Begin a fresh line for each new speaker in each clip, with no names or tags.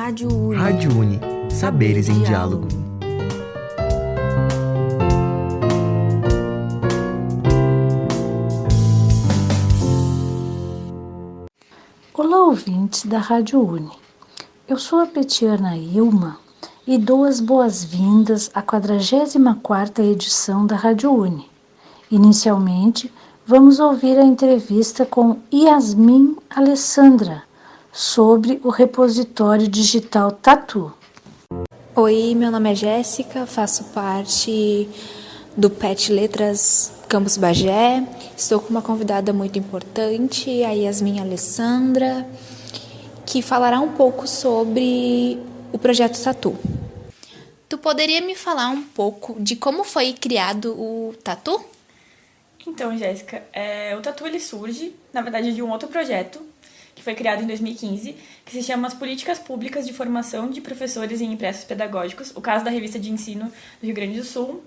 Rádio Uni.
Rádio Uni. Saberes em diálogo.
Olá, ouvintes da Rádio Uni. Eu sou a Petiana Ilma e dou as boas-vindas à 44ª edição da Rádio Uni. Inicialmente, vamos ouvir a entrevista com Yasmin Alessandra sobre o repositório digital Tatu.
Oi, meu nome é Jéssica, faço parte do PET Letras Campus Bagé. Estou com uma convidada muito importante, a Yasmin Alessandra, que falará um pouco sobre o projeto Tatu. Tu poderia me falar um pouco de como foi criado o Tatu?
Então, Jéssica, o Tatu ele surge, na verdade, de um outro projeto que foi criado em 2015, que se chama As Políticas Públicas de Formação de Professores em Impressos Pedagógicos, o caso da Revista de Ensino do Rio Grande do Sul,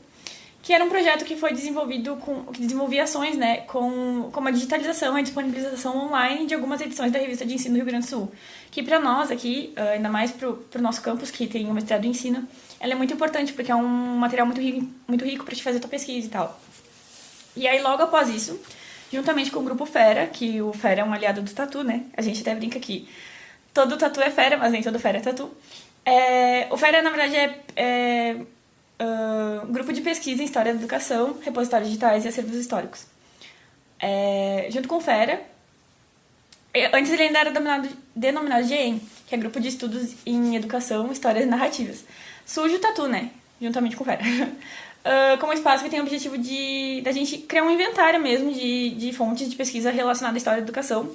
que era um projeto que foi desenvolvido que desenvolvia ações, né, com a digitalização e a disponibilização online de algumas edições da Revista de Ensino do Rio Grande do Sul, que para nós aqui, ainda mais para o nosso campus, que tem o mestrado em ensino, ela é muito importante, porque é um material muito rico para te fazer tua pesquisa e tal. E aí, logo após isso, juntamente com o Grupo Fera, que o Fera é um aliado do Tatu, né? A gente até brinca aqui. Todo Tatu é Fera, mas nem todo Fera é Tatu. O Fera, na verdade, um grupo de pesquisa em História da Educação, repositórios digitais e acervos históricos. Junto com o Fera, antes ele ainda era denominado GEM, que é Grupo de Estudos em Educação, Histórias e Narrativas. Surge o Tatu, né? Juntamente com o Fera. Como um espaço que tem o objetivo da gente criar um inventário mesmo de fontes de pesquisa relacionadas à história da educação.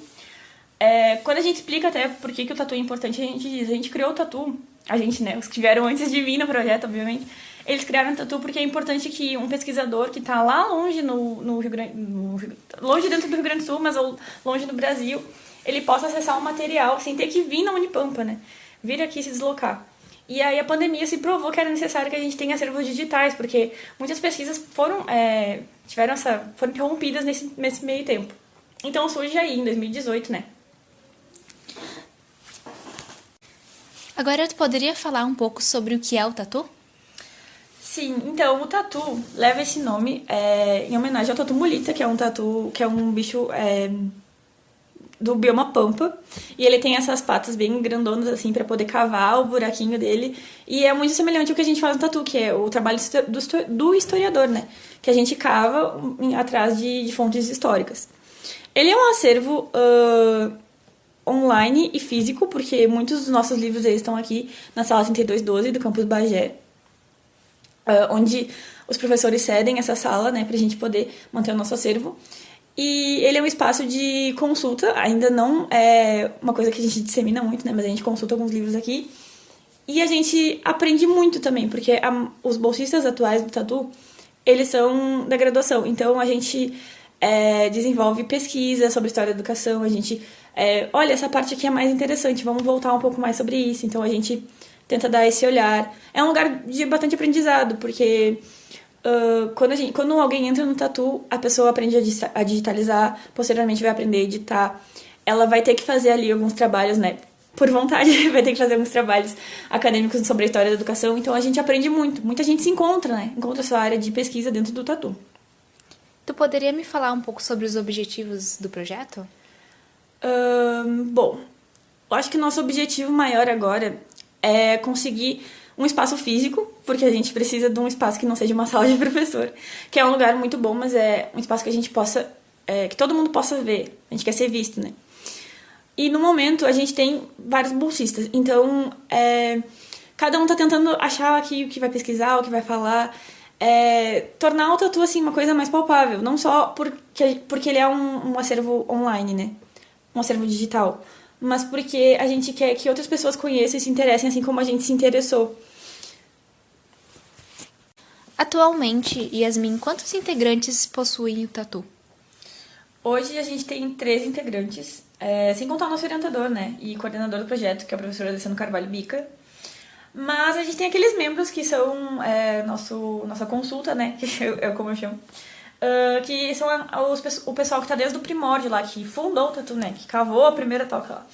Quando a gente explica até por que o Tatu é importante, a gente criou o Tatu, a gente, né, os que vieram antes de mim no projeto, obviamente, eles criaram o Tatu porque é importante que um pesquisador que está lá longe longe dentro do Rio Grande do Sul, mas longe do Brasil, ele possa acessar um material sem ter que vir na Unipampa, né, vir aqui se deslocar. E aí a pandemia se provou que era necessário que a gente tenha acervos digitais, porque muitas pesquisas foram interrompidas nesse meio tempo. Então surge aí, em 2018, né?
Agora tu poderia falar um pouco sobre o que é o Tatu?
Sim, então o Tatu leva esse nome em homenagem ao Tatu Mulita, que é um tatu, que é um bicho do bioma Pampa, e ele tem essas patas bem grandonas assim para poder cavar o buraquinho dele, e é muito semelhante ao que a gente faz no Tatu, que é o trabalho do historiador, né, que a gente cava atrás de fontes históricas. Ele é um acervo online e físico, porque muitos dos nossos livros eles estão aqui na sala 3212 do campus Bagé, onde os professores cedem essa sala, né, pra gente poder manter o nosso acervo. E ele é um espaço de consulta, ainda não é uma coisa que a gente dissemina muito, né? Mas a gente consulta alguns livros aqui. E a gente aprende muito também, porque os bolsistas atuais do Tatu, eles são da graduação. Então a gente desenvolve pesquisa sobre história da educação, a gente olha, essa parte aqui é mais interessante, vamos voltar um pouco mais sobre isso. Então a gente tenta dar esse olhar. É um lugar de bastante aprendizado, porque quando alguém entra no Tatu, a pessoa aprende a digitalizar, posteriormente vai aprender a editar. Ela vai ter que fazer ali alguns trabalhos, né? Por vontade, vai ter que fazer alguns trabalhos acadêmicos sobre a história da educação. Então a gente aprende muito. Muita gente se encontra, né? Encontra sua área de pesquisa dentro do Tatu.
Tu poderia me falar um pouco sobre os objetivos do projeto?
Bom, eu acho que o nosso objetivo maior agora é conseguir um espaço físico, porque a gente precisa de um espaço que não seja uma sala de professor, que é um lugar muito bom, mas é um espaço que a gente possa, que todo mundo possa ver, a gente quer ser visto, né? E no momento a gente tem vários bolsistas, então cada um tá tentando achar aqui o que vai pesquisar, o que vai falar, tornar o Tatu assim, uma coisa mais palpável, não só porque ele é um acervo online, né? Um acervo digital, mas porque a gente quer que outras pessoas conheçam e se interessem assim como a gente se interessou.
Atualmente, Yasmin, quantos integrantes possuem o Tatu?
Hoje a gente tem 13 integrantes, sem contar o nosso orientador, né, e coordenador do projeto, que é o professor Alessandro Carvalho Bica. Mas a gente tem aqueles membros que são nossa consulta, né, que como eu chamo, que são o pessoal que está desde o primórdio lá, que fundou o Tatu, né, que cavou a primeira toca lá,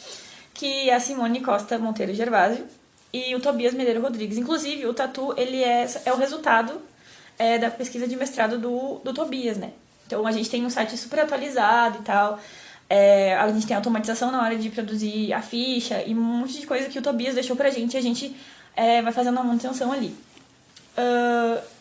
que é a Simone Costa Monteiro Gervásio, e o Tobias Medeiro Rodrigues. Inclusive, o Tatu, ele é o resultado da pesquisa de mestrado do Tobias, né? Então, a gente tem um site super atualizado e tal. A gente tem automatização na hora de produzir a ficha e um monte de coisa que o Tobias deixou pra gente e a gente vai fazendo a manutenção ali.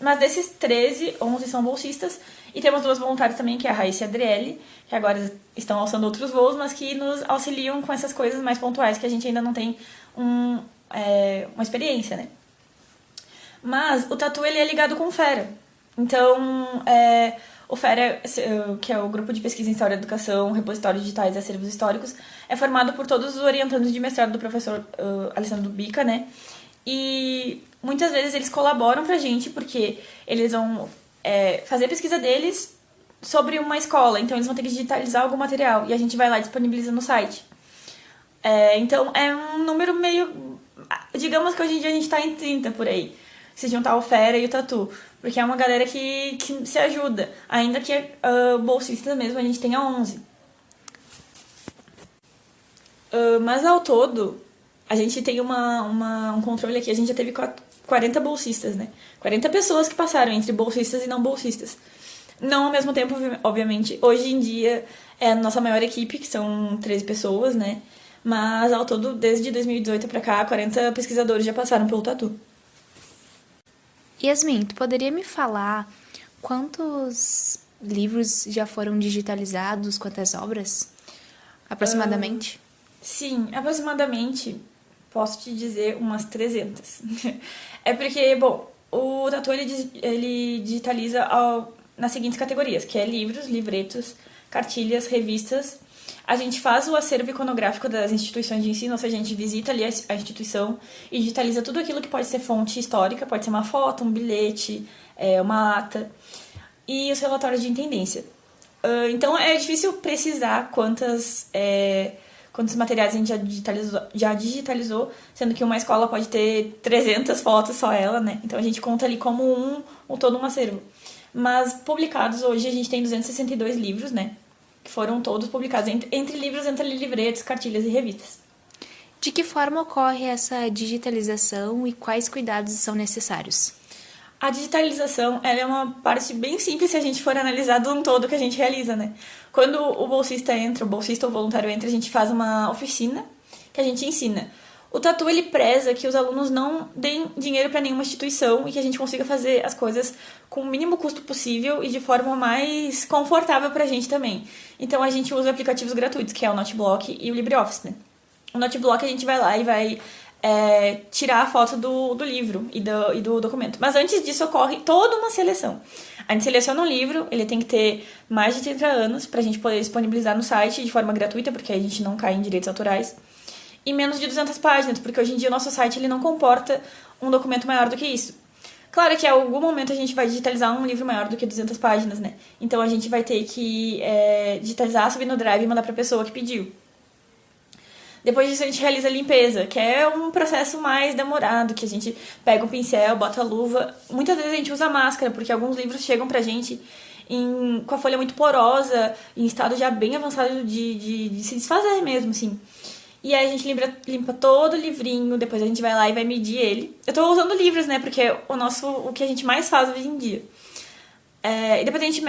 Mas desses 13, 11 são bolsistas e temos 2 voluntárias também, que é a Raíssa e a Adriele, que agora estão alçando outros voos, mas que nos auxiliam com essas coisas mais pontuais que a gente ainda não tem uma experiência, né? Mas o Tatu, ele é ligado com o FERA. Então, o FERA, que é o Grupo de Pesquisa em História da Educação, Repositórios Digitais e Acervos Históricos, é formado por todos os orientandos de mestrado do professor Alessandro Bica, né? E muitas vezes eles colaboram pra gente, porque eles vão fazer a pesquisa deles sobre uma escola, então eles vão ter que digitalizar algum material, e a gente vai lá e disponibiliza no site. Então, é um número meio... Digamos que hoje em dia a gente tá em 30 por aí, se juntar o Fera e o Tatu, porque é uma galera que se ajuda, ainda que bolsistas mesmo a gente tenha 11. Mas ao todo, a gente tem um controle aqui, a gente já teve 40 bolsistas, né? 40 pessoas que passaram entre bolsistas e não bolsistas. Não ao mesmo tempo, obviamente. Hoje em dia é a nossa maior equipe, que são 13 pessoas, né? Mas ao todo, desde 2018 pra cá, 40 pesquisadores já passaram pelo Tatu.
Yasmin, tu poderia me falar quantos livros já foram digitalizados, quantas obras, aproximadamente?
Sim, aproximadamente, posso te dizer umas 300. É porque, bom, o Tatu, ele digitaliza nas seguintes categorias, que é livros, livretos, cartilhas, revistas. A gente faz o acervo iconográfico das instituições de ensino, ou seja, a gente visita ali a instituição e digitaliza tudo aquilo que pode ser fonte histórica, pode ser uma foto, um bilhete, uma ata, e os relatórios de intendência. Então, é difícil precisar quantos materiais a gente já digitalizou, sendo que uma escola pode ter 300 fotos, só ela, né? Então, a gente conta ali como todo um acervo. Mas, publicados hoje, a gente tem 262 livros, né? Que foram todos publicados entre livros, entre livretos, cartilhas e revistas.
De que forma ocorre essa digitalização e quais cuidados são necessários?
A digitalização ela é uma parte bem simples se a gente for analisar de um todo que a gente realiza, né? Quando o bolsista ou voluntário entra, a gente faz uma oficina que a gente ensina. O Tatu, ele preza que os alunos não deem dinheiro para nenhuma instituição e que a gente consiga fazer as coisas com o mínimo custo possível e de forma mais confortável pra gente também. Então, a gente usa aplicativos gratuitos, que é o Noteblock e o LibreOffice, né? O Noteblock a gente vai lá e vai tirar a foto do livro e do documento. Mas antes disso, ocorre toda uma seleção. A gente seleciona um livro, ele tem que ter mais de 30 anos pra gente poder disponibilizar no site de forma gratuita, porque a gente não cai em direitos autorais. E menos de 200 páginas, porque hoje em dia o nosso site ele não comporta um documento maior do que isso. Claro que em algum momento a gente vai digitalizar um livro maior do que 200 páginas, né? Então a gente vai ter que digitalizar, subir no Drive e mandar para a pessoa que pediu. Depois disso a gente realiza a limpeza, que é um processo mais demorado, que a gente pega o pincel, bota a luva. Muitas vezes a gente usa máscara, porque alguns livros chegam pra gente com a folha muito porosa, em estado já bem avançado de se desfazer mesmo, assim. E aí a gente limpa todo o livrinho, depois a gente vai lá e vai medir ele. Eu tô usando livros, né, porque é o que a gente mais faz hoje em dia. E depois a gente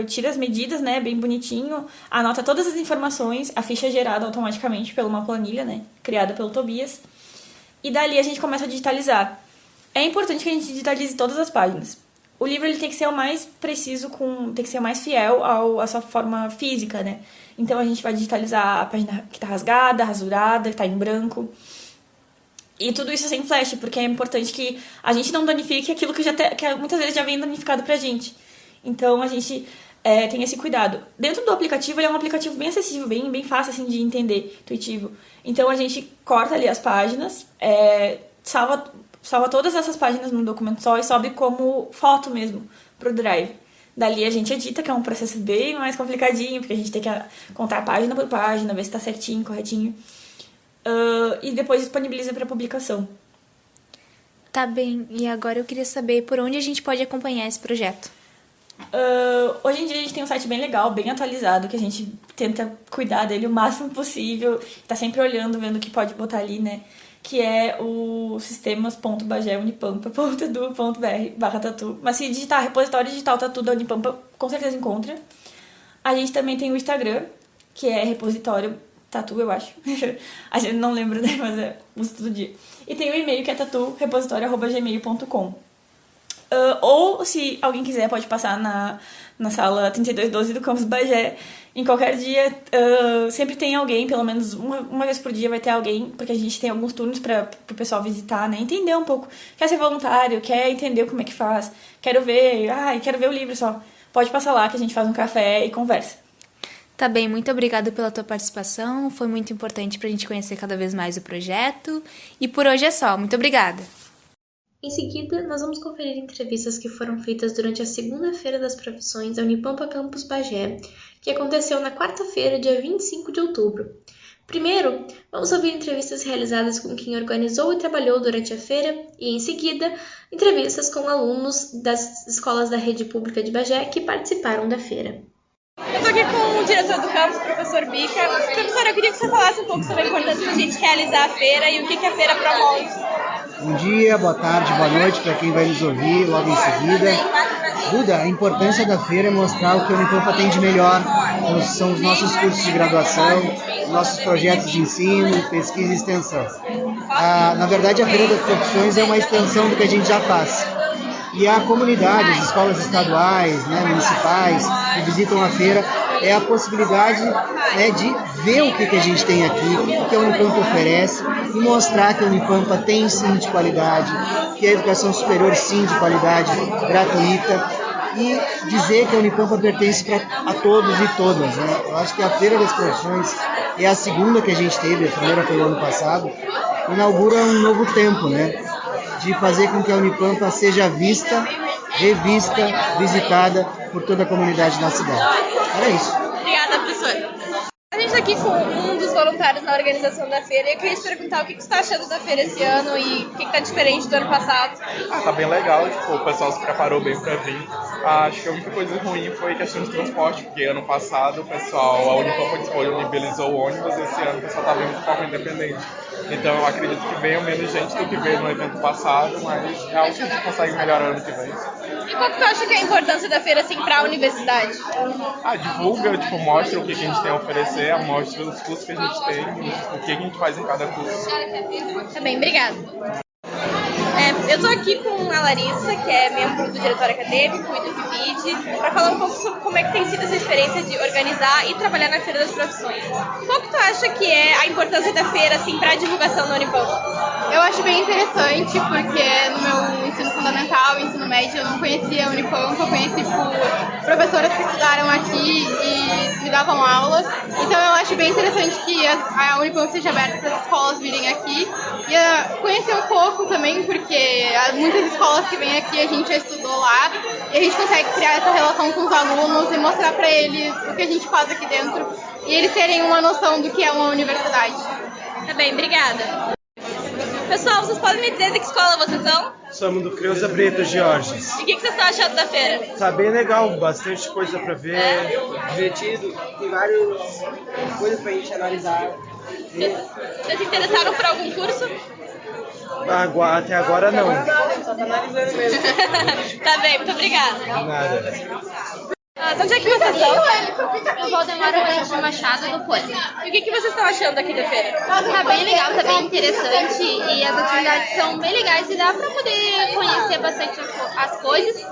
tira as medidas, né, bem bonitinho, anota todas as informações, a ficha é gerada automaticamente por uma planilha, né, criada pelo Tobias. E dali a gente começa a digitalizar. É importante que a gente digitalize todas as páginas. O livro ele tem que ser o mais preciso, tem que ser o mais fiel à sua forma física, né? Então a gente vai digitalizar a página que tá rasgada, rasurada, que tá em branco. E tudo isso sem flash, porque é importante que a gente não danifique aquilo que muitas vezes já vem danificado pra gente. Então a gente tem esse cuidado. Dentro do aplicativo, ele é um aplicativo bem acessível, bem fácil assim, de entender, intuitivo. Então a gente corta ali as páginas, salva todas essas páginas num documento só e sobe como foto mesmo pro Drive. Dali a gente edita, que é um processo bem mais complicadinho, porque a gente tem que contar página por página, ver se tá certinho, corretinho. E depois disponibiliza para publicação.
Tá bem, e agora eu queria saber por onde a gente pode acompanhar esse projeto.
Hoje em dia a gente tem um site bem legal, bem atualizado, que a gente tenta cuidar dele o máximo possível, tá sempre olhando, vendo o que pode botar ali, né? Que é o sistemas.bageunipampa.edu.br/tatu. Mas se digitar repositório digital tatu da Unipampa, com certeza encontra. A gente também tem o Instagram, que é repositório tatu, eu acho. A gente não lembra, né? Mas uso todo dia. E tem o e-mail, que é taturepositório@gmail.com. Ou, se alguém quiser, pode passar na sala 3212 do Campus Bagé. Em qualquer dia, sempre tem alguém, pelo menos uma vez por dia vai ter alguém, porque a gente tem alguns turnos para o pessoal visitar, né? Entender um pouco. Quer ser voluntário, quer entender como é que faz, quero ver o livro só. Pode passar lá que a gente faz um café e conversa.
Tá bem, muito obrigada pela tua participação. Foi muito importante pra gente conhecer cada vez mais o projeto. E por hoje é só. Muito obrigada.
Em seguida, nós vamos conferir entrevistas que foram feitas durante a segunda-feira das profissões da Unipampa Campus Bagé, que aconteceu na quarta-feira, dia 25 de outubro. Primeiro, vamos ouvir entrevistas realizadas com quem organizou e trabalhou durante a feira e, em seguida, entrevistas com alunos das escolas da rede pública de Bagé que participaram da feira.
Eu estou aqui com o diretor do campus, o professor Bica. Professor, eu queria que você falasse um pouco sobre a importância da gente realizar a feira e o que a feira promove.
Bom dia, boa tarde, boa noite para quem vai nos ouvir logo em seguida. Duda, a importância da feira é mostrar o que a Unipampa tem de melhor. São os nossos cursos de graduação, nossos projetos de ensino, pesquisa e extensão. Na verdade, a Feira das Profissões é uma extensão do que a gente já faz. E a comunidade, as escolas estaduais, municipais, que visitam a feira, é a possibilidade de ver o que a gente tem aqui, o que a Unipampa oferece e mostrar que a Unipampa tem sim de qualidade, que a educação superior sim de qualidade, gratuita, e dizer que a Unipampa pertence a todos e todas. Eu acho que a Feira das Profissões é a segunda que a gente teve, a primeira foi o ano passado, inaugura um novo tempo, de fazer com que a Unipampa seja vista, revista, visitada por toda a comunidade da cidade. Era isso.
Obrigada, professor. A gente está aqui com um dos voluntários na organização da feira e eu queria te perguntar o que você está achando da feira esse ano e o que está diferente do ano passado.
Tá bem legal, o pessoal se preparou bem para vir. Acho que a única coisa ruim foi a questão de transporte, porque ano passado a Unipampa disponibilizou o ônibus e esse ano o pessoal está vindo de forma independente. Então eu acredito que venham menos gente do que veio no evento passado, mas é algo que a gente consegue melhorar ano que vem.
E qual que tu acha que é a importância da feira assim, para a universidade?
Divulga, mostra o que a gente tem a oferecer, mostra os cursos que a gente tem, o que a gente faz em cada curso.
Tá bem, obrigada. Eu estou aqui com a Larissa, que é membro do diretório acadêmico e do PIBID, para falar um pouco sobre como é que tem sido essa experiência de organizar e trabalhar na Feira das Profissões. Qual que tu acha que é a importância da feira assim, para a divulgação da Unipampa?
Eu acho bem interessante, porque no meu ensino fundamental e ensino médio eu não conhecia a Unipampa, eu conheci por professoras que estudaram aqui e me davam aulas. Então eu acho bem interessante que a Unipampa seja aberta para as escolas virem aqui e conhecer um pouco também, porque há muitas escolas que vêm aqui a gente já estudou lá e a gente consegue criar essa relação com os alunos e mostrar para eles o que a gente faz aqui dentro e eles terem uma noção do que é uma universidade.
Tá bem, obrigada. Pessoal, vocês podem me dizer de que escola vocês são?
Somos do Creuza Brito, Georges.
E o que vocês estão achando da feira?
Tá bem legal, bastante coisa pra ver.
Divertido, tem várias coisas pra gente analisar.
Vocês se interessaram por algum curso?
Até agora não.
Só tá analisando mesmo.
Tá bem, muito obrigada.
De nada.
De onde é que vocês são?
Eu vou demorar de Machado do Poli.
E o que vocês estão achando aqui da feira?
Tá bem legal, tá bem interessante e as atividades são bem legais e dá pra poder conhecer bastante as coisas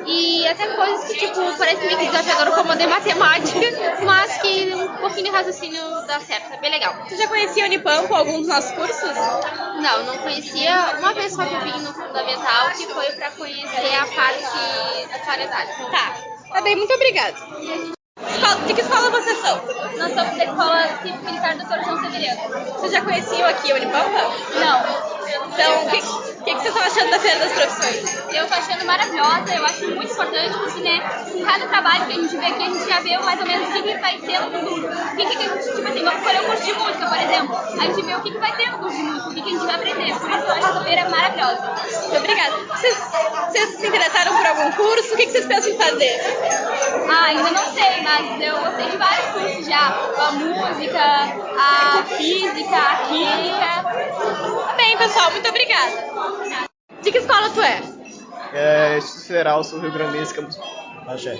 e até coisas que parece meio que desafiador como a de matemática, mas que um pouquinho de raciocínio dá certo, é bem legal.
Você já conhecia a Unipampa, algum dos nossos cursos?
Não conhecia, uma vez só que eu vim no fundamental, que foi pra conhecer a parte da variedade.
Tá bem, muito obrigada. De que escola vocês são?
Nós somos da Escola Cívico Militar Dr. João Severiano.
Vocês já conheciam aqui a Unipampa?
Não.
Então, o que vocês estão achando da Feira das Profissões?
Eu estou achando maravilhosa, eu acho muito importante, porque com cada trabalho que a gente vê aqui, a gente já vê mais ou menos o que vai ter no futuro. O que a gente, vamos escolher um curso de música, por exemplo. A gente vê o que vai ter no curso de música, o que a gente vai aprender. Por isso eu acho essa feira maravilhosa.
Muito obrigada. Vocês se interessaram por algum um curso? O que vocês pensam em fazer?
Ainda não sei, mas eu gostei de vários cursos já. A música, a física, a química.
Tá bem, pessoal, muito obrigada. De que escola tu é?
Instituto Federal Sul Rio Grandense, Campus Bagé.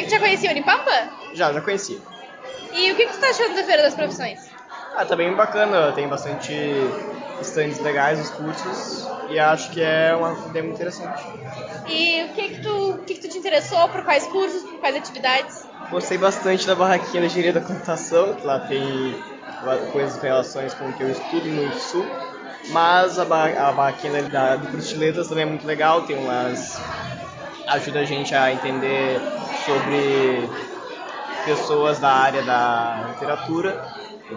Já conhecia a Unipampa?
Já conheci.
E o que você tá achando da Feira das Profissões?
Tá bem bacana, tem bastante stands legais nos cursos e acho que é uma ideia muito interessante.
E o que tu te interessou? Por quais cursos, por quais atividades?
Gostei bastante da barraquinha da engenharia da computação, que lá tem coisas com relações com o que eu estudo no Sul, mas a barraquinha do curso de letras também é muito legal, tem ajuda a gente a entender sobre pessoas da área da literatura e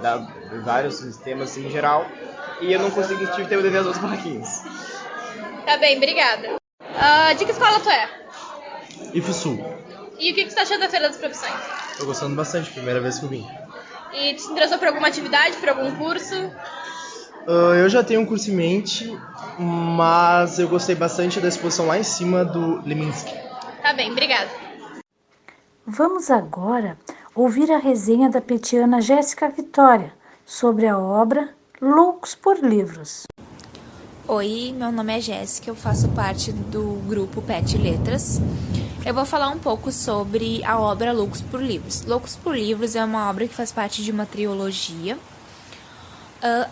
vários temas em geral, e eu não tive tempo de ver as outras barraquinhas.
Tá bem, obrigada. De que escola tu é?
IFSU.
E o que você tá achando da Feira das Profissões?
Tô gostando bastante, primeira vez que eu vim.
E te interessou por alguma atividade, por algum curso?
Eu já tenho um curso em mente, mas eu gostei bastante da exposição lá em cima do Leminski.
Tá bem, obrigada.
Vamos agora ouvir a resenha da petiana Jéssica Vitória sobre a obra Loucos por Livros.
Oi, meu nome é Jéssica, eu faço parte do grupo PET Letras. Eu vou falar um pouco sobre a obra Loucos por Livros. Loucos por Livros é uma obra que faz parte de uma trilogia.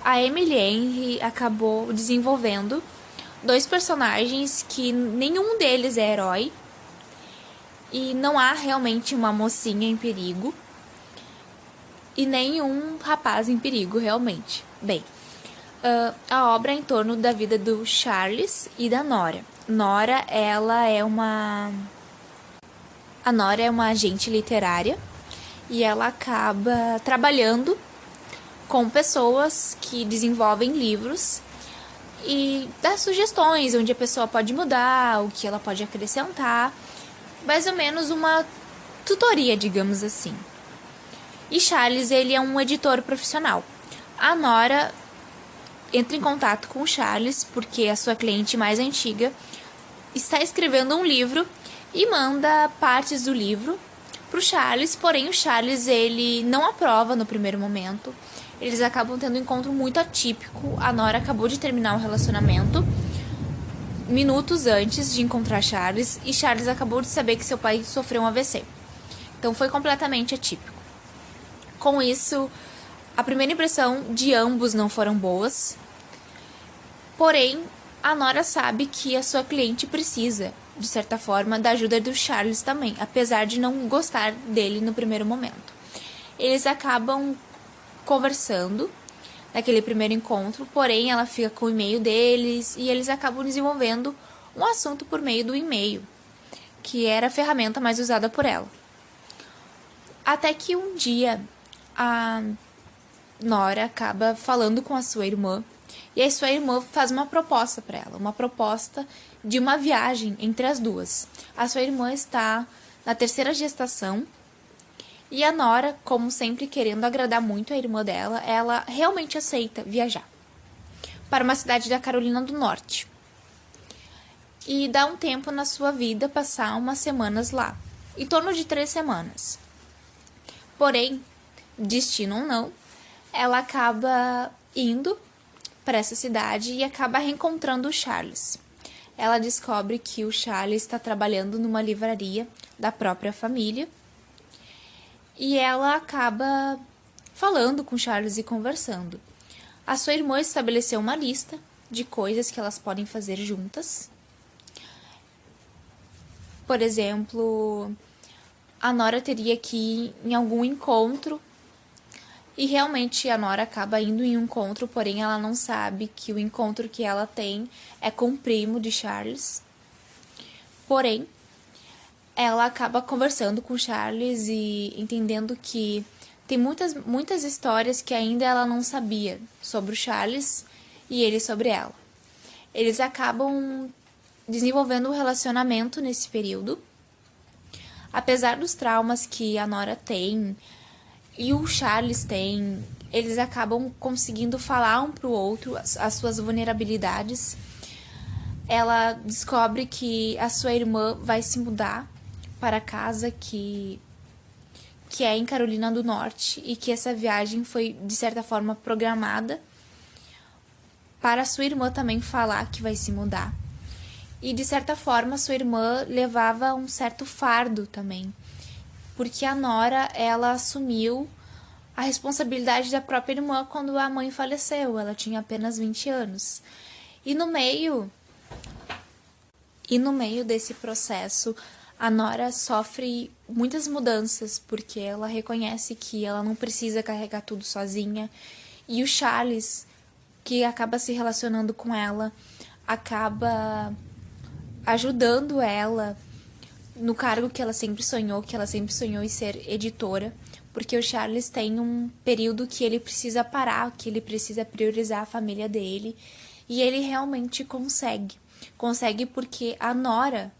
A Emily Henry acabou desenvolvendo 2 personagens que nenhum deles é herói e não há realmente uma mocinha em perigo e nem um rapaz em perigo realmente. Bem, a obra é em torno da vida do Charles e da Nora. A Nora é uma agente literária e ela acaba trabalhando com pessoas que desenvolvem livros e dá sugestões onde a pessoa pode mudar, o que ela pode acrescentar, mais ou menos uma tutoria, digamos assim. E Charles, ele é um editor profissional. A Nora entra em contato com o Charles porque a sua cliente mais antiga está escrevendo um livro e manda partes do livro para o Charles, porém o Charles ele não aprova no primeiro momento. Eles acabam tendo um encontro muito atípico. A Nora acabou de terminar um relacionamento minutos antes de encontrar Charles e Charles acabou de saber que seu pai sofreu um AVC. Então foi completamente atípico. Com isso, a primeira impressão de ambos não foram boas. Porém, a Nora sabe que a sua cliente precisa, de certa forma, da ajuda do Charles também, apesar de não gostar dele no primeiro momento. Eles acabam conversando naquele primeiro encontro, porém ela fica com o e-mail deles e eles acabam desenvolvendo um assunto por meio do e-mail, que era a ferramenta mais usada por ela. Até que um dia a Nora acaba falando com a sua irmã e a sua irmã faz uma proposta para ela, uma proposta de uma viagem entre as duas. A sua irmã está na 3ª gestação e a Nora, como sempre querendo agradar muito a irmã dela, ela realmente aceita viajar para uma cidade da Carolina do Norte e dá um tempo na sua vida passar umas semanas lá, em torno de 3 semanas. Porém, destino ou não, ela acaba indo para essa cidade e acaba reencontrando o Charles. Ela descobre que o Charles está trabalhando numa livraria da própria família e ela acaba falando com o Charles e conversando. A sua irmã estabeleceu uma lista de coisas que elas podem fazer juntas. Por exemplo, a Nora teria que ir em algum encontro e realmente a Nora acaba indo em um encontro, porém ela não sabe que o encontro que ela tem é com o primo de Charles. Porém, ela acaba conversando com Charles e entendendo que tem muitas histórias que ainda ela não sabia sobre o Charles e ele sobre ela. Eles acabam desenvolvendo um relacionamento nesse período. Apesar dos traumas que a Nora tem e o Charles tem, eles acabam conseguindo falar um pro outro as suas vulnerabilidades. ela descobre que a sua irmã vai se mudar para a casa que é em Carolina do Norte e que essa viagem foi, de certa forma, programada para sua irmã também falar que vai se mudar. E, de certa forma, sua irmã levava um certo fardo também, porque a Nora, ela assumiu a responsabilidade da própria irmã quando a mãe faleceu. Ela tinha apenas 20 anos. E no meio desse processo, a Nora sofre muitas mudanças, porque ela reconhece que ela não precisa carregar tudo sozinha. E o Charles, que acaba se relacionando com ela, acaba ajudando ela no cargo que ela sempre sonhou em ser editora, porque o Charles tem um período que ele precisa parar, que ele precisa priorizar a família dele, e ele realmente consegue. Consegue porque a Nora,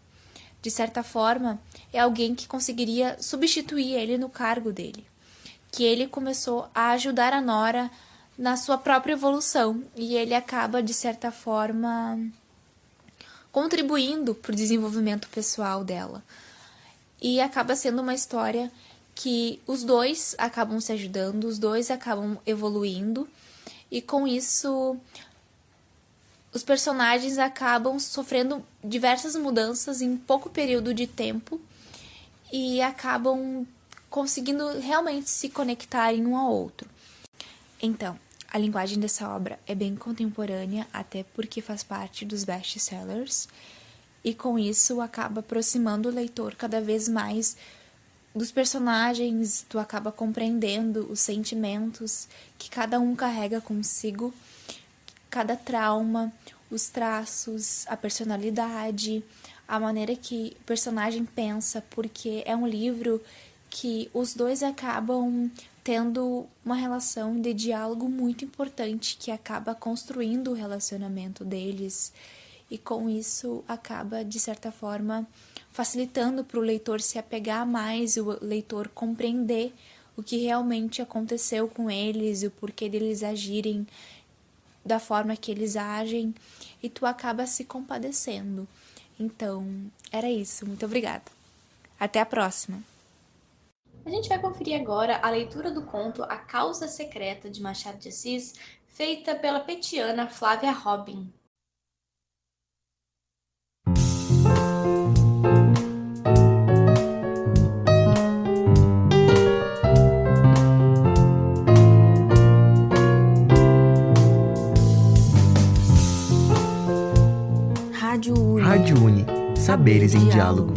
de certa forma, é alguém que conseguiria substituir ele no cargo dele. Que ele começou a ajudar a Nora na sua própria evolução, e ele acaba, de certa forma, contribuindo para o desenvolvimento pessoal dela. E acaba sendo uma história que os dois acabam se ajudando, os dois acabam evoluindo, e com isso os personagens acabam sofrendo diversas mudanças em pouco período de tempo e acabam conseguindo realmente se conectarem um ao outro. Então, a linguagem dessa obra é bem contemporânea, até porque faz parte dos best-sellers, e com isso acaba aproximando o leitor cada vez mais dos personagens, tu acaba compreendendo os sentimentos que cada um carrega consigo, cada trauma, os traços, a personalidade, a maneira que o personagem pensa, porque é um livro que os dois acabam tendo uma relação de diálogo muito importante que acaba construindo o relacionamento deles e com isso acaba, de certa forma, facilitando para o leitor se apegar mais, o leitor compreender o que realmente aconteceu com eles e o porquê deles agirem da forma que eles agem e tu acaba se compadecendo. Então, era isso. Muito obrigada. Até a próxima.
A gente vai conferir agora a leitura do conto A Causa Secreta, de Machado de Assis, feita pela petiana Flávia Robin.
Rádio Uni. Saberes em diálogo.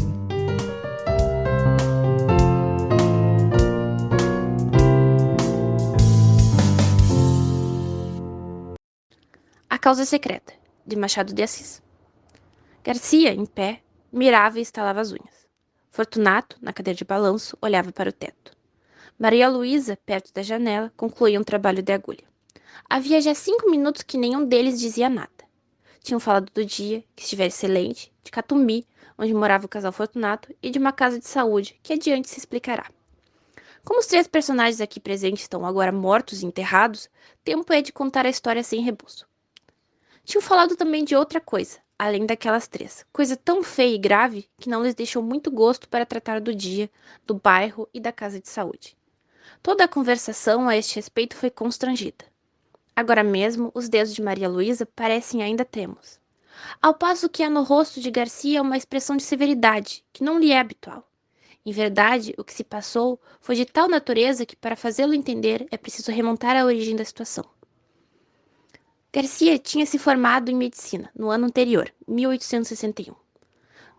A Causa Secreta, de Machado de Assis. Garcia, em pé, mirava e estalava as unhas. Fortunato, na cadeira de balanço, olhava para o teto. Maria Luísa, perto da janela, concluía um trabalho de agulha. Havia já 5 minutos que nenhum deles dizia nada. Tinham falado do dia, que estivera excelente, de Catumbi, onde morava o casal Fortunato, e de uma casa de saúde, que adiante se explicará. Como os 3 personagens aqui presentes estão agora mortos e enterrados, tempo é de contar a história sem reboço. Tinham falado também de outra coisa, além daquelas 3, coisa tão feia e grave que não lhes deixou muito gosto para tratar do dia, do bairro e da casa de saúde. Toda a conversação a este respeito foi constrangida. Agora mesmo, os dedos de Maria Luísa parecem ainda trêmulos, ao passo que há no rosto de Garcia uma expressão de severidade, que não lhe é habitual. Em verdade, o que se passou foi de tal natureza que, para fazê-lo entender, é preciso remontar à origem da situação. Garcia tinha se formado em medicina no ano anterior, 1861.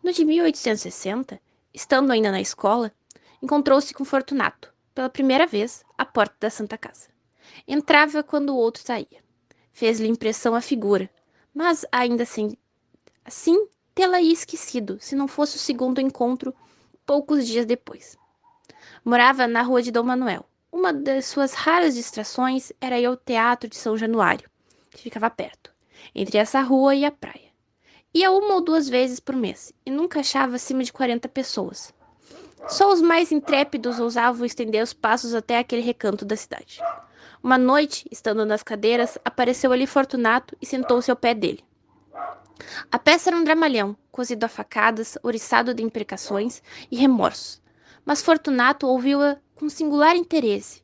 No de 1860, estando ainda na escola, encontrou-se com Fortunato, pela primeira vez, à porta da Santa Casa. Entrava quando o outro saía. Fez-lhe impressão a figura, mas ainda assim tê-la esquecido, se não fosse o segundo encontro, poucos dias depois. Morava na rua de Dom Manuel. Uma das suas raras distrações era ir ao Teatro de São Januário, que ficava perto, entre essa rua e a praia. Ia 1 ou 2 vezes por mês, e nunca achava acima de 40 pessoas. Só os mais intrépidos ousavam estender os passos até aquele recanto da cidade. Uma noite, estando nas cadeiras, apareceu ali Fortunato e sentou-se ao pé dele. A peça era um dramalhão, cozido a facadas, oriçado de imprecações e remorsos, mas Fortunato ouviu-a com singular interesse.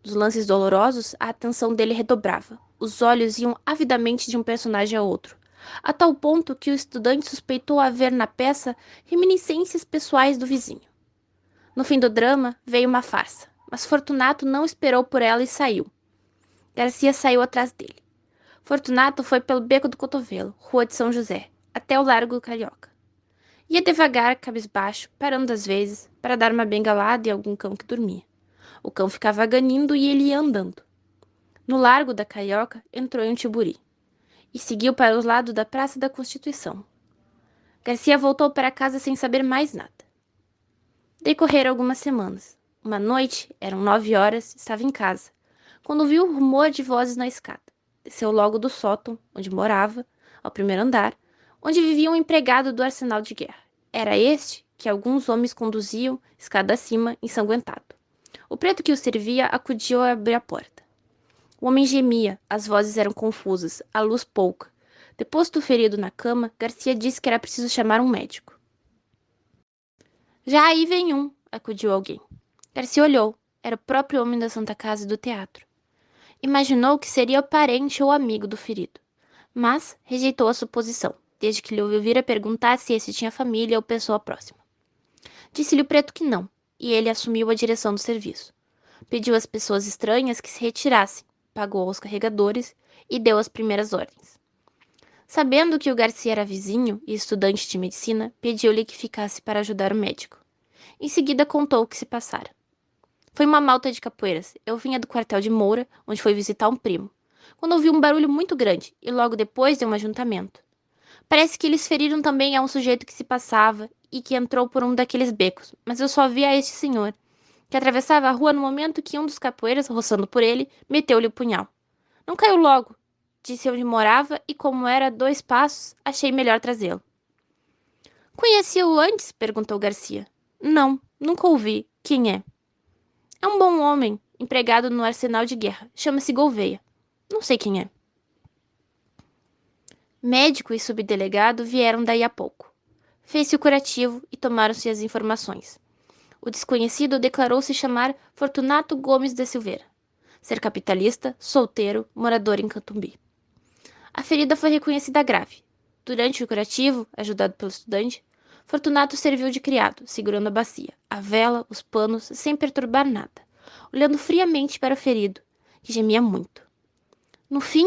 Dos lances dolorosos, a atenção dele redobrava. Os olhos iam avidamente de um personagem a outro, a tal ponto que o estudante suspeitou haver na peça reminiscências pessoais do vizinho. No fim do drama, veio uma farsa, mas Fortunato não esperou por ela e saiu. Garcia saiu atrás dele. Fortunato foi pelo Beco do Cotovelo, Rua de São José, até o Largo do Carioca. Ia devagar, cabisbaixo, parando às vezes, para dar uma bengalada em algum cão que dormia. O cão ficava ganindo e ele ia andando. No Largo da Carioca, entrou em um tiburi e seguiu para os lados da Praça da Constituição. Garcia voltou para casa sem saber mais nada. Decorreram algumas semanas. Uma noite, eram 9 horas, estava em casa, quando ouviu o rumor de vozes na escada. Desceu logo do sótão, onde morava, ao primeiro andar, onde vivia um empregado do arsenal de guerra. Era este que alguns homens conduziam, escada acima, ensanguentado. O preto que o servia acudiu a abrir a porta. O homem gemia, as vozes eram confusas, a luz pouca. Deposto o ferido na cama, Garcia disse que era preciso chamar um médico. Já aí vem um, acudiu alguém. Garcia olhou. Era o próprio homem da Santa Casa e do teatro. Imaginou que seria o parente ou amigo do ferido, mas rejeitou a suposição, desde que lhe ouviu vir a perguntar se esse tinha família ou pessoa próxima. Disse-lhe o preto que não, e ele assumiu a direção do serviço. Pediu às pessoas estranhas que se retirassem, pagou aos carregadores e deu as primeiras ordens. Sabendo que o Garcia era vizinho e estudante de medicina, pediu-lhe que ficasse para ajudar o médico. Em seguida contou o que se passara. Foi uma malta de capoeiras. Eu vinha do quartel de Moura, onde foi visitar um primo, quando ouvi um barulho muito grande e logo depois deu um ajuntamento. Parece que eles feriram também a um sujeito que se passava e que entrou por um daqueles becos, mas eu só vi a este senhor, que atravessava a rua no momento que um dos capoeiras, roçando por ele, meteu-lhe o punhal. Não caiu logo. Disse onde morava e, como era 2 passos, achei melhor trazê-lo. Conhecia-o antes? Perguntou Garcia. Não, nunca ouvi. Quem é? É um bom homem, empregado no arsenal de guerra. Chama-se Gouveia. Não sei quem é. Médico e subdelegado vieram daí a pouco. Fez-se o curativo e tomaram-se as informações. O desconhecido declarou se chamar Fortunato Gomes da Silveira. Ser capitalista, solteiro, morador em Catumbi. A ferida foi reconhecida grave. Durante o curativo, ajudado pelo estudante, Fortunato serviu de criado, segurando a bacia, a vela, os panos, sem perturbar nada, olhando friamente para o ferido, que gemia muito. No fim,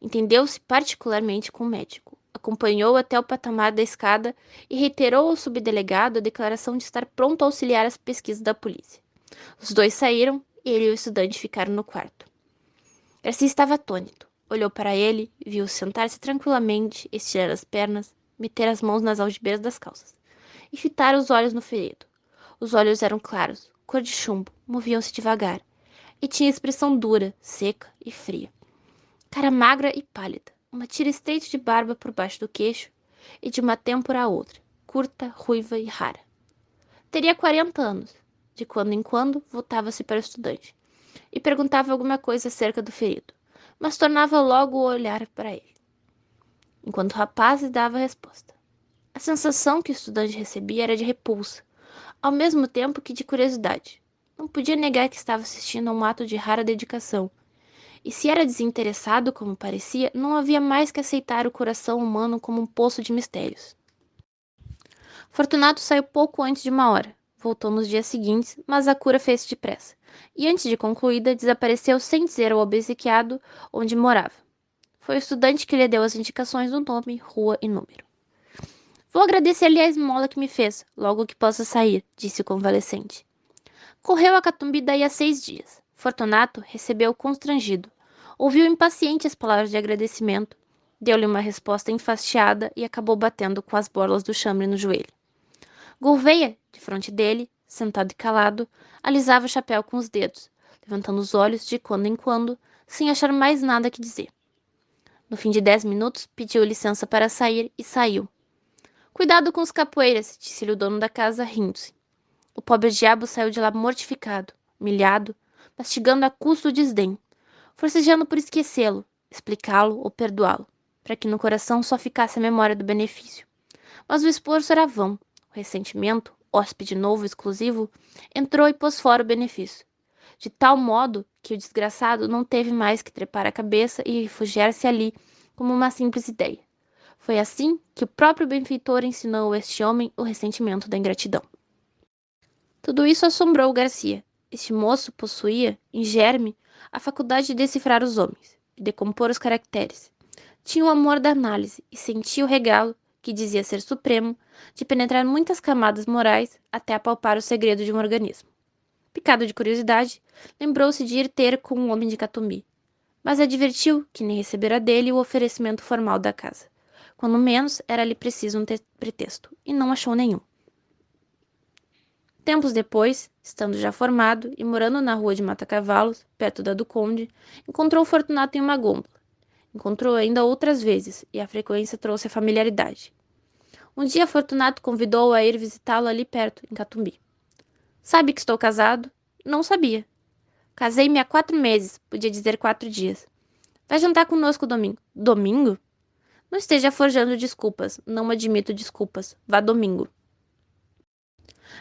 entendeu-se particularmente com o médico, acompanhou até o patamar da escada e reiterou ao subdelegado a declaração de estar pronto a auxiliar as pesquisas da polícia. Os dois saíram e ele e o estudante ficaram no quarto. Garcia estava atônito. Olhou para ele, viu sentar-se tranquilamente, estirar as pernas, meter as mãos nas algibeiras das calças e fitar os olhos no ferido. Os olhos eram claros, cor de chumbo, moviam-se devagar e tinha expressão dura, seca e fria. Cara magra e pálida, uma tira estreita de barba por baixo do queixo e de uma têmpora à outra, curta, ruiva e rara. Teria 40 anos. De quando em quando, voltava-se para o estudante e perguntava alguma coisa acerca do ferido, mas tornava logo o olhar para ele, enquanto o rapaz lhe dava a resposta. A sensação que o estudante recebia era de repulsa, ao mesmo tempo que de curiosidade. Não podia negar que estava assistindo a um ato de rara dedicação, e se era desinteressado como parecia, não havia mais que aceitar o coração humano como um poço de mistérios. Fortunato saiu pouco antes de 1 hora. Voltou nos dias seguintes, mas a cura fez-se depressa, e antes de concluída, desapareceu sem dizer ao obsequiado onde morava. Foi o estudante que lhe deu as indicações do nome, rua e número. Vou agradecer-lhe a esmola que me fez, logo que possa sair, disse o convalescente. Correu a Catumbi daí a 6 dias. Fortunato recebeu-o constrangido. Ouviu impaciente as palavras de agradecimento, deu-lhe uma resposta enfastiada e acabou batendo com as borlas do chambre no joelho. Gouveia, defronte dele, sentado e calado, alisava o chapéu com os dedos, levantando os olhos de quando em quando, sem achar mais nada que dizer. No fim de 10 minutos, pediu licença para sair e saiu. Cuidado com os capoeiras, disse-lhe o dono da casa, rindo-se. O pobre diabo saiu de lá mortificado, humilhado, mastigando a custo o desdém, forcejando por esquecê-lo, explicá-lo ou perdoá-lo. para que no coração só ficasse a memória do benefício. Mas o esforço era vão. O ressentimento, hóspede novo exclusivo, entrou e pôs fora o benefício, de tal modo que o desgraçado não teve mais que trepar a cabeça e refugiar-se ali como uma simples ideia. Foi assim que o próprio benfeitor ensinou a este homem o ressentimento da ingratidão. Tudo isso assombrou Garcia. Este moço possuía, em germe, a faculdade de decifrar os homens, de decompor os caracteres. Tinha o amor da análise e sentia o regalo, que dizia ser supremo, de penetrar muitas camadas morais até apalpar o segredo de um organismo. Picado de curiosidade, lembrou-se de ir ter com um homem de Catumbi, mas advertiu que nem recebera dele o oferecimento formal da casa. Quando menos, era-lhe preciso um pretexto, e não achou nenhum. Tempos depois, estando já formado e morando na rua de Mata-Cavalos, perto da do Conde, encontrou Fortunato em uma gôndola. Encontrou ainda outras vezes, e a frequência trouxe a familiaridade. Um dia Fortunato convidou-o a ir visitá-lo ali perto, em Catumbi. Sabe que estou casado? Não sabia. Casei-me há 4 meses, podia dizer 4 dias. Vai jantar conosco domingo. Domingo? Não esteja forjando desculpas, não admito desculpas. Vá domingo.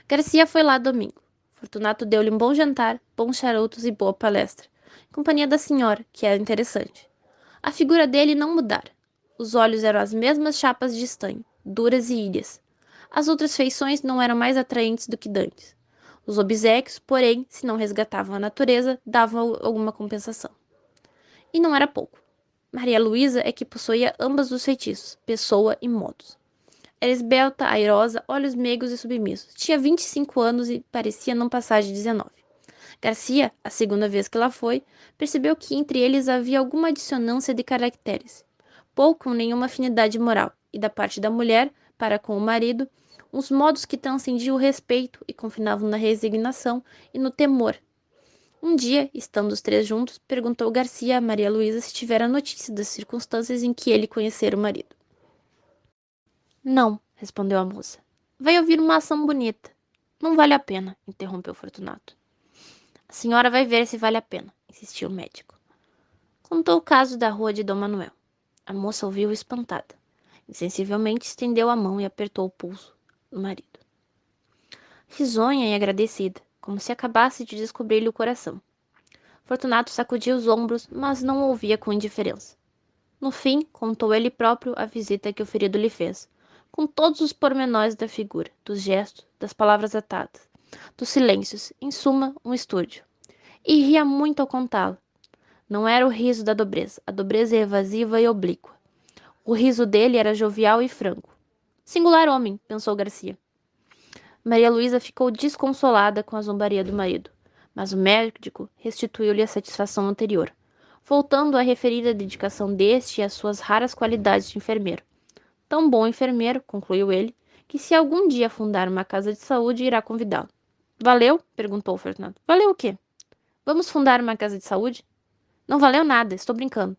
Garcia foi lá domingo. Fortunato deu-lhe um bom jantar, bons charutos e boa palestra, em companhia da senhora, que era interessante. A figura dele não mudara. Os olhos eram as mesmas chapas de estanho, duras e ilhas. As outras feições não eram mais atraentes do que dantes. Os obséquios, porém, se não resgatavam a natureza, davam alguma compensação. E não era pouco. Maria Luísa é que possuía ambas os feitiços, pessoa e modos. Era esbelta, airosa, olhos meigos e submissos. Tinha 25 anos e parecia não passar de 19. Garcia, a segunda vez que lá foi, percebeu que entre eles havia alguma dissonância de caracteres, pouco ou nenhuma afinidade moral, e da parte da mulher, para com o marido, uns modos que transcendiam o respeito e confinavam na resignação e no temor. Um dia, estando os 3 juntos, perguntou Garcia a Maria Luísa se tivera notícia das circunstâncias em que ele conhecera o marido. Não, respondeu a moça. Vai ouvir uma ação bonita. Não vale a pena, interrompeu Fortunato. A senhora vai ver se vale a pena, insistiu o médico. Contou o caso da rua de Dom Manuel. A moça ouviu espantada. Insensivelmente estendeu a mão e apertou o pulso do marido. Risonha e agradecida, como se acabasse de descobrir-lhe o coração. Fortunato sacudia os ombros, mas não ouvia com indiferença. No fim, contou ele próprio a visita que o ferido lhe fez, com todos os pormenores da figura, dos gestos, das palavras atadas, dos silêncios, em suma, um estúdio. E ria muito ao contá-lo. Não era o riso da dobreza, a dobreza é evasiva e oblíqua. O riso dele era jovial e franco. Singular homem, pensou Garcia. Maria Luísa ficou desconsolada com a zombaria do marido, mas o médico restituiu-lhe a satisfação anterior, voltando a referir a dedicação deste e as suas raras qualidades de enfermeiro. Tão bom enfermeiro, concluiu ele, que se algum dia fundar uma casa de saúde, irá convidá-lo. Valeu? Perguntou Fernando. Valeu o quê? Vamos fundar uma casa de saúde? Não valeu nada, estou brincando.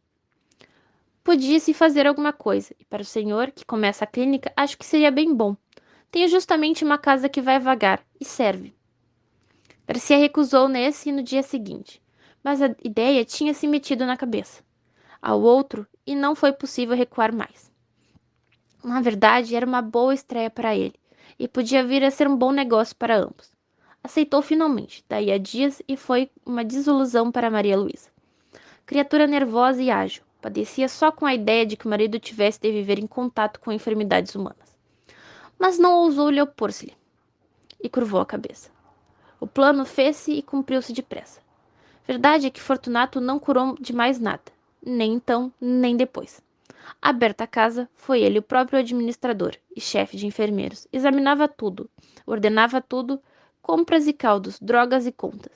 Podia-se fazer alguma coisa, e para o senhor, que começa a clínica, acho que seria bem bom. Tenho justamente uma casa que vai vagar, e serve. Garcia recusou nesse e no dia seguinte, mas a ideia tinha se metido na cabeça. Ao outro, e não foi possível recuar mais. Na verdade, era uma boa estreia para ele, e podia vir a ser um bom negócio para ambos. Aceitou finalmente, daí a dias, e foi uma desilusão para Maria Luísa. Criatura nervosa e ágil, padecia só com a ideia de que o marido tivesse de viver em contato com enfermidades humanas. Mas não ousou-lhe opor-se-lhe, e curvou a cabeça. O plano fez-se e cumpriu-se depressa. Verdade é que Fortunato não curou de mais nada, nem então, nem depois. Aberta a casa, foi ele o próprio administrador e chefe de enfermeiros. Examinava tudo, ordenava tudo, compras e caldos, drogas e contas.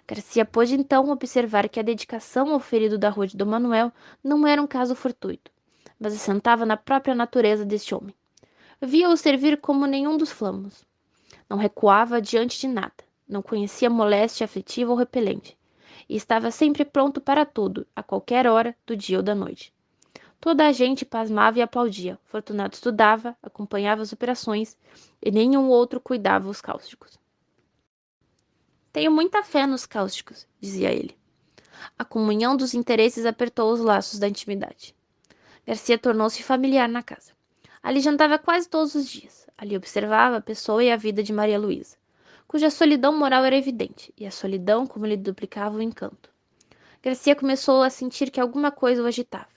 Garcia pôde então observar que a dedicação ao ferido da rua de Dom Manuel não era um caso fortuito, mas assentava na própria natureza deste homem. Via-o servir como nenhum dos flamos. Não recuava diante de nada, não conhecia moléstia aflitiva ou repelente, e estava sempre pronto para tudo, a qualquer hora do dia ou da noite. Toda a gente pasmava e aplaudia. Fortunato estudava, acompanhava as operações, e nenhum outro cuidava os cáusticos. Tenho muita fé nos cáusticos, dizia ele. A comunhão dos interesses apertou os laços da intimidade. Garcia tornou-se familiar na casa. Ali jantava quase todos os dias. Ali observava a pessoa e a vida de Maria Luísa, cuja solidão moral era evidente, e a solidão como lhe duplicava o encanto. Garcia começou a sentir que alguma coisa o agitava.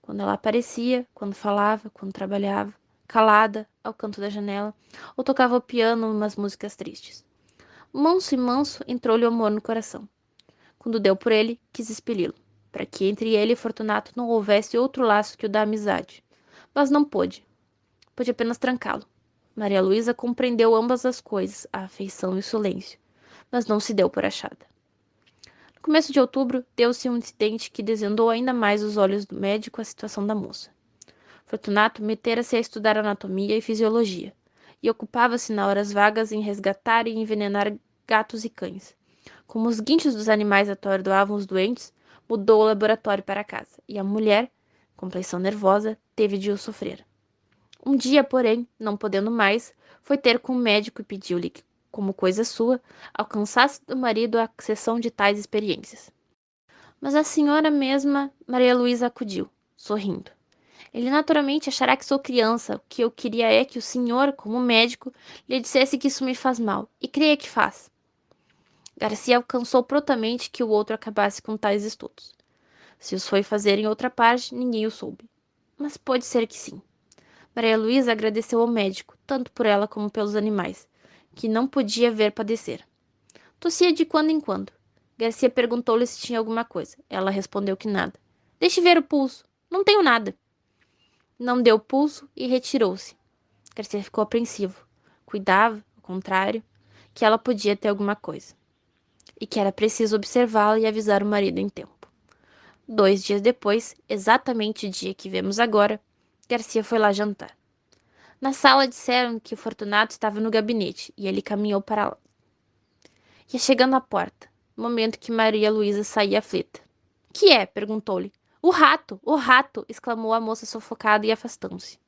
Quando ela aparecia, quando falava, quando trabalhava, calada, ao canto da janela, ou tocava o piano umas músicas tristes. Manso e manso entrou-lhe o amor no coração. Quando deu por ele, quis expeli-lo, para que entre ele e Fortunato não houvesse outro laço que o da amizade. Mas não pôde. Pôde apenas trancá-lo. Maria Luísa compreendeu ambas as coisas, a afeição e o silêncio, mas não se deu por achada. No começo de outubro, deu-se um incidente que desvendou ainda mais os olhos do médico a situação da moça. Fortunato metera-se a estudar anatomia e fisiologia, e ocupava-se na horas vagas em resgatar e envenenar gatos e cães. Como os guinchos dos animais atordoavam os doentes, mudou o laboratório para casa, e a mulher, complexão nervosa, teve de o sofrer. Um dia, porém, não podendo mais, foi ter com o médico e pediu-lhe que, como coisa sua, alcançasse do marido a cessão de tais experiências. Mas a senhora mesma, Maria Luísa, acudiu, sorrindo. Ele naturalmente achará que sou criança. O que eu queria é que o senhor, como médico, lhe dissesse que isso me faz mal, e creia que faz. Garcia alcançou prontamente que o outro acabasse com tais estudos. Se os foi fazer em outra parte, ninguém o soube. Mas pode ser que sim. Maria Luísa agradeceu ao médico, tanto por ela como pelos animais, que não podia ver padecer. Tossia de quando em quando. Garcia perguntou-lhe se tinha alguma coisa. Ela respondeu que nada. Deixe ver o pulso. Não tenho nada. Não deu pulso e retirou-se. Garcia ficou apreensivo. Cuidava, ao contrário, que ela podia ter alguma coisa. E que era preciso observá-la e avisar o marido em tempo. 2 dias depois, exatamente o dia que vemos agora, Garcia foi lá jantar. Na sala disseram que o Fortunato estava no gabinete e ele caminhou para lá. Ia chegando à porta, no momento que Maria Luísa saía aflita. Que é? Perguntou-lhe. O rato! O rato! Exclamou a moça sufocada e afastando-se.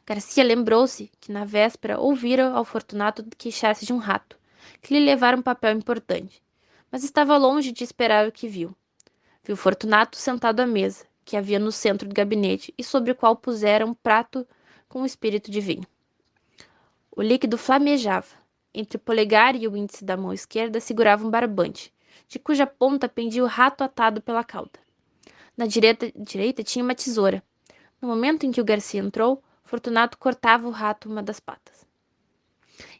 Garcia lembrou-se que na véspera ouvira ao Fortunato queixar-se de um rato, que lhe levara um papel importante, mas estava longe de esperar o que viu. Viu Fortunato sentado à mesa, que havia no centro do gabinete e sobre o qual pusera um prato com um espírito de vinho. O líquido flamejava. Entre o polegar e o índice da mão esquerda segurava um barbante, de cuja ponta pendia o rato atado pela cauda. Na direita tinha uma tesoura. No momento em que o Garcia entrou, Fortunato cortava o rato uma das patas.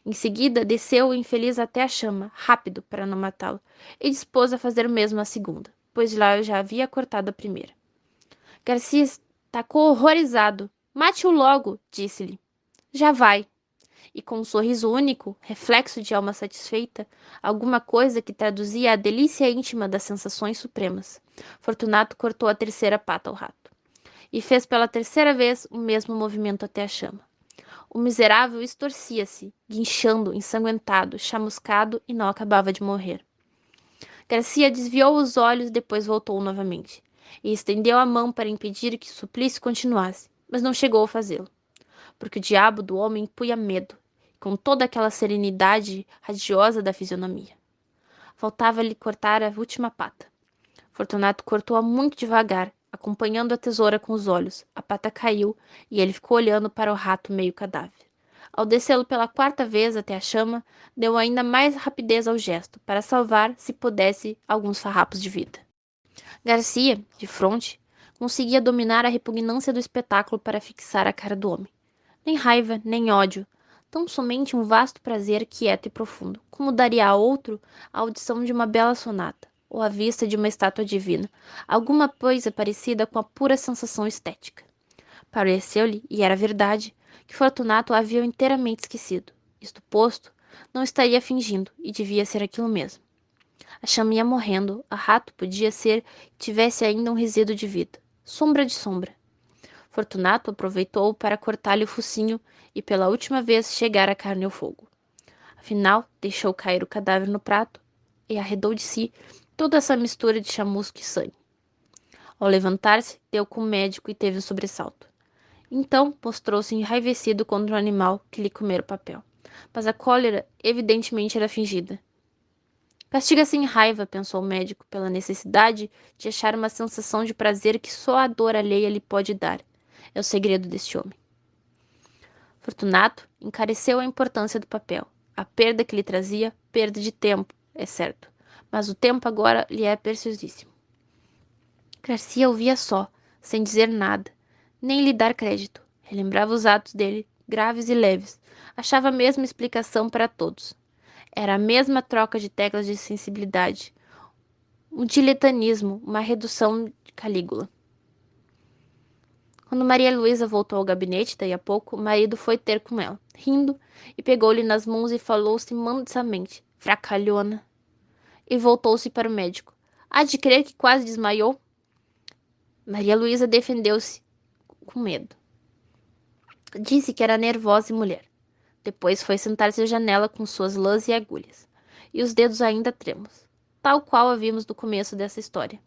Em seguida, desceu o infeliz até a chama, rápido para não matá-lo, e dispôs a fazer o mesmo à segunda, pois lá eu já havia cortado a primeira. Garcia estacou horrorizado. Mate-o logo, disse-lhe. Já vai. E com um sorriso único, reflexo de alma satisfeita, alguma coisa que traduzia a delícia íntima das sensações supremas, Fortunato cortou a terceira pata ao rato. E fez pela terceira vez o mesmo movimento até a chama. O miserável estorcia-se, guinchando, ensanguentado, chamuscado e não acabava de morrer. Garcia desviou os olhos, depois voltou novamente, e estendeu a mão para impedir que o suplício continuasse, mas não chegou a fazê-lo, porque o diabo do homem punha medo, com toda aquela serenidade radiosa da fisionomia. Faltava-lhe cortar a última pata. Fortunato cortou-a muito devagar, acompanhando a tesoura com os olhos. A pata caiu e ele ficou olhando para o rato meio cadáver. Ao descê-lo pela 4ª vez até a chama, deu ainda mais rapidez ao gesto, para salvar, se pudesse, alguns farrapos de vida. Garcia, de fronte, conseguia dominar a repugnância do espetáculo para fixar a cara do homem. Nem raiva, nem ódio, tão somente um vasto prazer quieto e profundo, como daria a outro a audição de uma bela sonata, ou a vista de uma estátua divina, alguma coisa parecida com a pura sensação estética. Pareceu-lhe, e era verdade, que Fortunato havia inteiramente esquecido. Isto posto, não estaria fingindo, e devia ser aquilo mesmo. A chama ia morrendo, a rato podia ser que tivesse ainda um resíduo de vida, sombra de sombra. Fortunato aproveitou para cortar-lhe o focinho e pela última vez chegar a carne ao fogo. Afinal, deixou cair o cadáver no prato e arredou de si toda essa mistura de chamusco e sangue. Ao levantar-se, deu com o médico e teve um sobressalto. Então, mostrou-se enraivecido contra o animal que lhe comera o papel. Mas a cólera evidentemente era fingida. Castiga sem raiva, pensou o médico, pela necessidade de achar uma sensação de prazer que só a dor alheia lhe pode dar. É o segredo deste homem. Fortunato encareceu a importância do papel. A perda que lhe trazia, perda de tempo, é certo, mas o tempo agora lhe é preciosíssimo. Garcia ouvia só, sem dizer nada, nem lhe dar crédito. Relembrava os atos dele, graves e leves. Achava a mesma explicação para todos. Era a mesma troca de teclas de sensibilidade. Um diletanismo, uma redução de Calígula. Quando Maria Luísa voltou ao gabinete, daí a pouco, o marido foi ter com ela, rindo, e pegou-lhe nas mãos e falou-se mansamente, fracalhona. E voltou-se para o médico. Há de crer que quase desmaiou? Maria Luísa defendeu-se com medo. Disse que era nervosa e mulher. Depois foi sentar-se à janela com suas lãs e agulhas, e os dedos ainda trêmulos, tal qual a vimos no começo dessa história.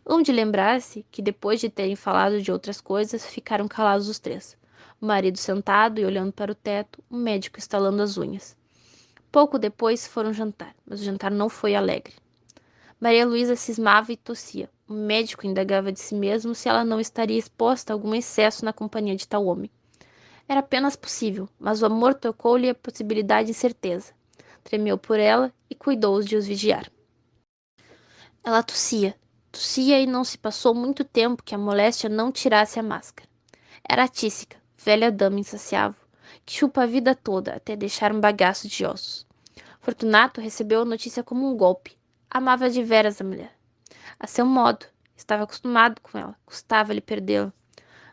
Hão de lembrar-se que, depois de terem falado de outras coisas, ficaram calados os três. O marido sentado e olhando para o teto, o médico estalando as unhas. Pouco depois foram jantar, mas o jantar não foi alegre. Maria Luísa cismava e tossia. O médico indagava de si mesmo se ela não estaria exposta a algum excesso na companhia de tal homem. Era apenas possível, mas o amor tocou-lhe a possibilidade e certeza. Tremeu por ela e cuidou de os vigiar. Ela tossia e não se passou muito tempo que a moléstia não tirasse a máscara. Era a Tísica, velha dama insaciável, que chupa a vida toda até deixar um bagaço de ossos. Fortunato recebeu a notícia como um golpe. Amava de veras a mulher. A seu modo, estava acostumado com ela, custava-lhe perdê-la.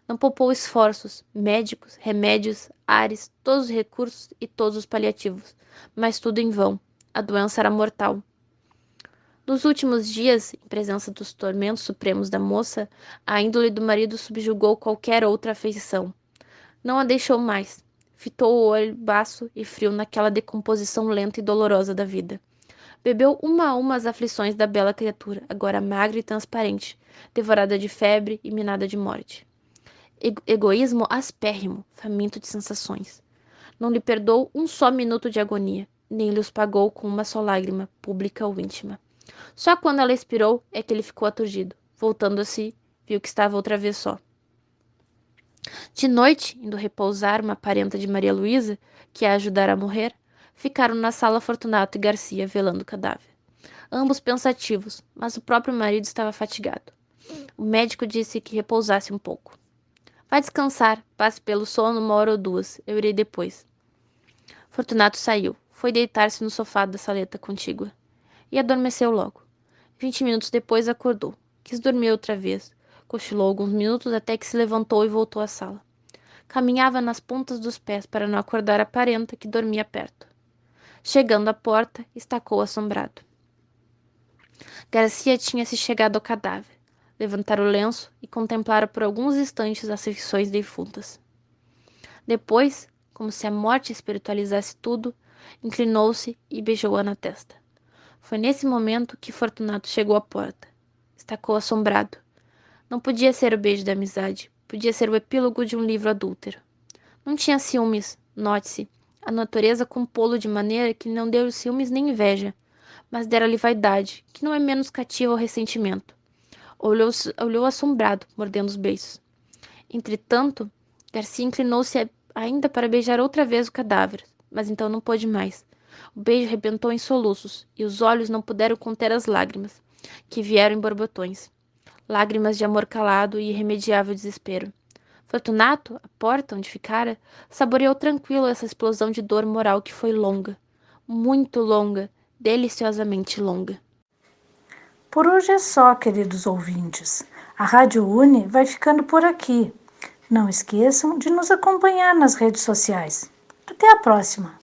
Não poupou esforços, médicos, remédios, ares, todos os recursos e todos os paliativos, mas tudo em vão. A doença era mortal. Nos últimos dias, em presença dos tormentos supremos da moça, a índole do marido subjugou qualquer outra afeição. Não a deixou mais. Fitou o olho baço e frio naquela decomposição lenta e dolorosa da vida. Bebeu uma a uma as aflições da bela criatura, agora magra e transparente, devorada de febre e minada de morte. Egoísmo aspérrimo, faminto de sensações. Não lhe perdoou um só minuto de agonia, nem lhe os pagou com uma só lágrima, pública ou íntima. Só quando ela expirou é que ele ficou aturdido. Voltando a si, viu que estava outra vez só. De noite, indo repousar uma parenta de Maria Luísa, que a ajudara a morrer, ficaram na sala Fortunato e Garcia velando o cadáver. Ambos pensativos, mas o próprio marido estava fatigado. O médico disse que repousasse um pouco. Vai descansar, passe pelo sono 1 hora ou 2, eu irei depois. Fortunato saiu, foi deitar-se no sofá da saleta contígua. E adormeceu logo. 20 minutos depois acordou. Quis dormir outra vez. Cochilou alguns minutos até que se levantou e voltou à sala. Caminhava nas pontas dos pés para não acordar a parenta que dormia perto. Chegando à porta, estacou assombrado. Garcia tinha-se chegado ao cadáver, levantara o lenço e contemplara por alguns instantes as feições defuntas. Depois, como se a morte espiritualizasse tudo, inclinou-se e beijou-a na testa. Foi nesse momento que Fortunato chegou à porta. Estacou assombrado. Não podia ser o beijo da amizade. Podia ser o epílogo de um livro adúltero. Não tinha ciúmes, note-se. A natureza compô-lo de maneira que não deu ciúmes nem inveja, mas dera-lhe vaidade, que não é menos cativa ao ressentimento. Olhou assombrado, mordendo os beiços. Entretanto, Garcia inclinou-se ainda para beijar outra vez o cadáver, mas então não pôde mais. O beijo rebentou em soluços, e os olhos não puderam conter as lágrimas, que vieram em borbotões. Lágrimas de amor calado e irremediável desespero. Fortunato, à porta onde ficara, saboreou tranquilo essa explosão de dor moral que foi longa, muito longa, deliciosamente longa.
Por hoje é só, queridos ouvintes. A Rádio Uni vai ficando por aqui. Não esqueçam de nos acompanhar nas redes sociais. Até a próxima!